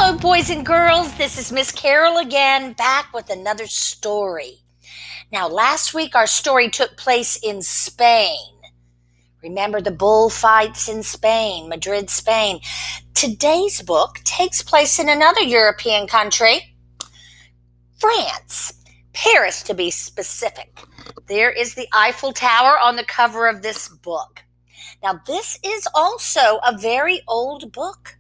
Hello, boys and girls. This is Miss Carol again, back with another story. Now, last week our story took place in Spain. Remember the bullfights in Spain, Madrid, Spain. Today's book takes place in another European country, France, Paris to be specific. There is the Eiffel Tower on the cover of this book. Now, this is also a very old book.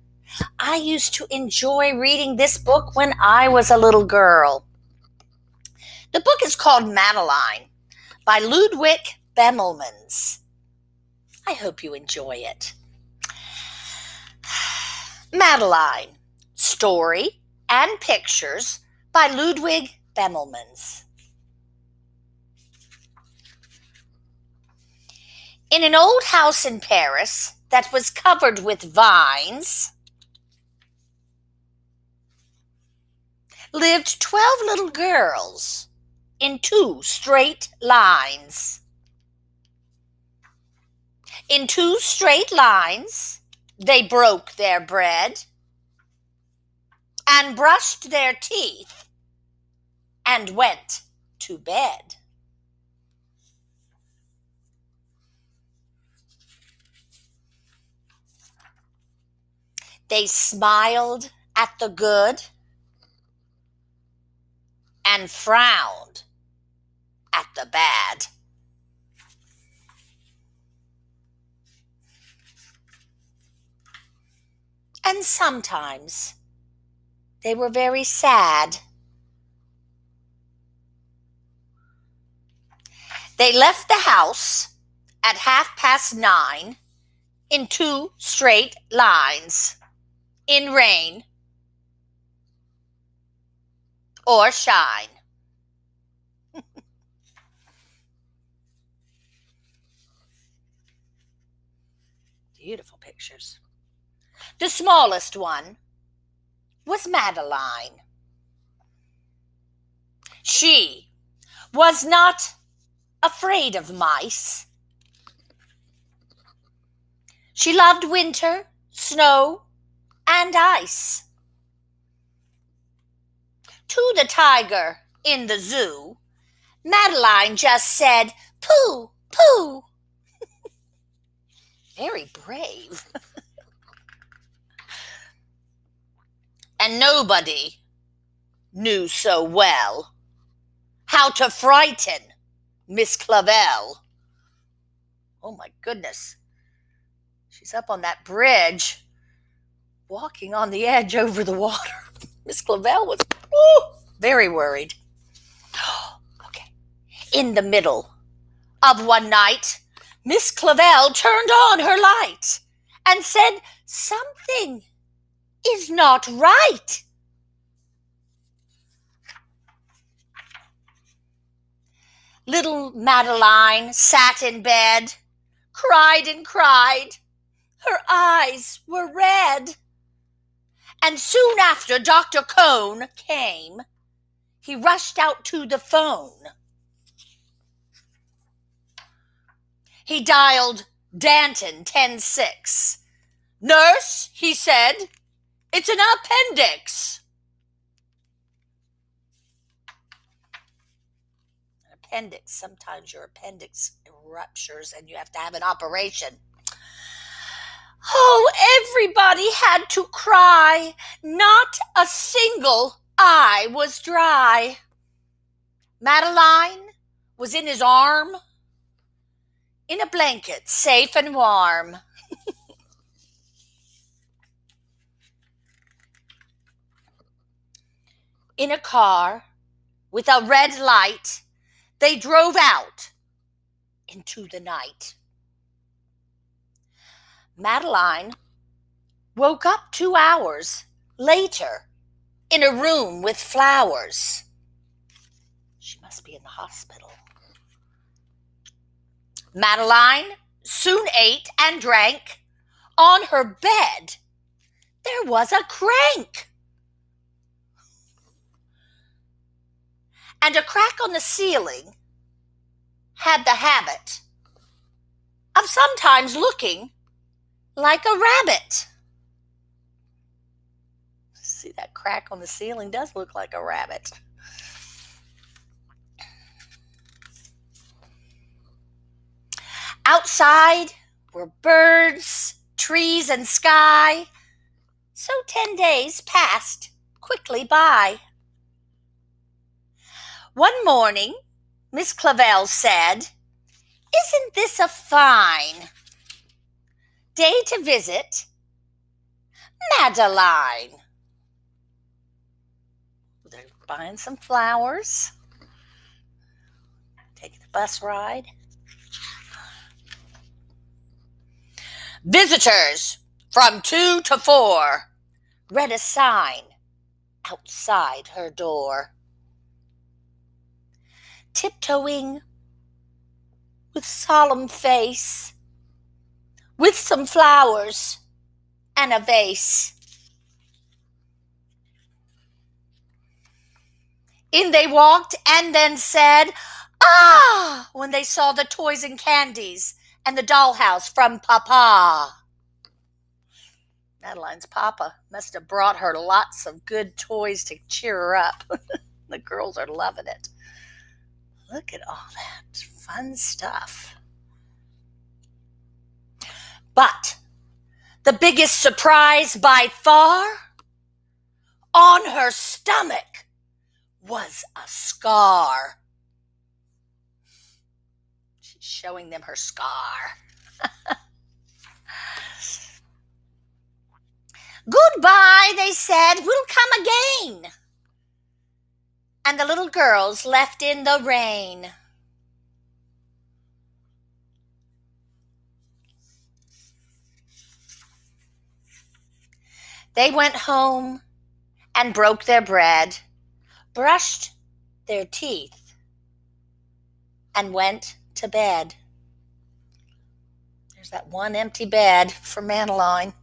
I used to enjoy reading this book when I was a little girl. The book is called Madeline by Ludwig Bemelmans. I hope you enjoy it. Madeline, story and pictures by Ludwig Bemelmans. In an old house in Paris that was covered with vines lived 12 little girls in 2 straight lines. In 2 straight lines, they broke their bread and brushed their teeth and went to bed. They smiled at the good and frowned at the bad. And sometimes they were very sad. They left the house at 9:30 in 2 straight lines, in rain or shine. Beautiful pictures. The smallest one was Madeline. She was not afraid of mice. She loved winter, snow, and ice. To the tiger in the zoo, Madeline just said, "Pooh, pooh." Very brave. And nobody knew so well how to frighten Miss Clavel. Oh my goodness. She's up on that bridge, walking on the edge over the water. Miss Clavel was very worried. Okay. In the middle of one night, Miss Clavel turned on her light and said, "Something is not right." Little Madeline sat in bed, cried and cried. Her eyes were red. And soon after Dr. Cone came, he rushed out to the phone. He dialed Danton 106. "Nurse," he said, "it's an appendix." An appendix, sometimes your appendix ruptures and you have to have an operation. Oh, everybody had to cry. Not a single eye was dry. Madeline was in his arm, in a blanket, safe and warm. In a car with a red light, they drove out into the night. Madeline woke up 2 hours later in a room with flowers. She must be in the hospital. Madeline soon ate and drank. On her bed, there was a crank. And a crack on the ceiling had the habit of sometimes looking like a rabbit. See, that crack on the ceiling does look like a rabbit. Outside were birds, trees, and sky. So 10 days passed quickly by. One morning, Miss Clavel said, "Isn't this a fine day to visit Madeline?" They're buying some flowers, taking the bus ride. "Visitors from 2 to 4, read a sign outside her door. Tiptoeing with solemn face, with some flowers and a vase. In they walked and then said, "Ah!" when they saw the toys and candies and the dollhouse from Papa. Madeline's papa must have brought her lots of good toys to cheer her up. The girls are loving it. Look at all that fun stuff. But the biggest surprise by far, on her stomach was a scar. She's showing them her scar. "Goodbye," they said, "we'll come again." And the little girls left in the rain. They went home and broke their bread, brushed their teeth, and went to bed. There's that one empty bed for Madeline.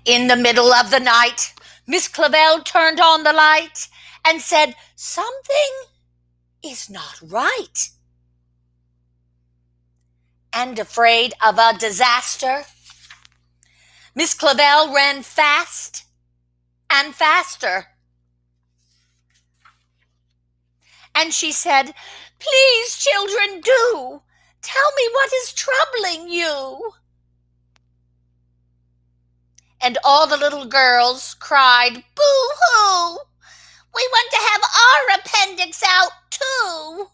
In the middle of the night, Miss Clavel turned on the light and said, "Something is not right." And afraid of a disaster, Miss Clavel ran fast and faster. And she said, "Please, children, do tell me what is troubling you." And all the little girls cried, "Boo-hoo! We want to have our appendix out too."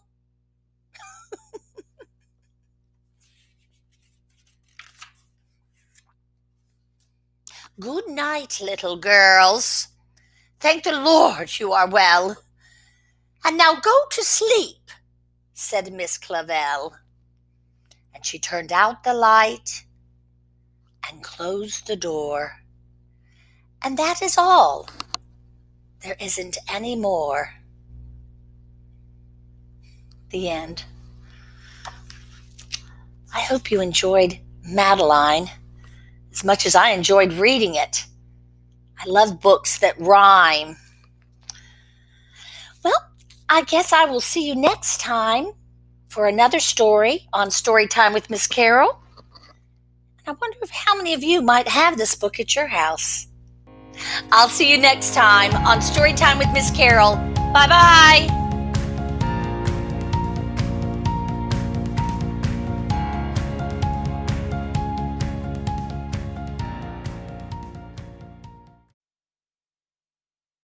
"Good night, little girls. Thank the Lord you are well. And now go to sleep," said Miss Clavel. And she turned out the light and closed the door. And that is all. There isn't any more. The end. I hope you enjoyed Madeline as much as I enjoyed reading it. I love books that rhyme. Well, I guess I will see you next time for another story on Storytime with Miss Carol. I wonder how many of you might have this book at your house. I'll see you next time on Storytime with Miss Carol. Bye-bye.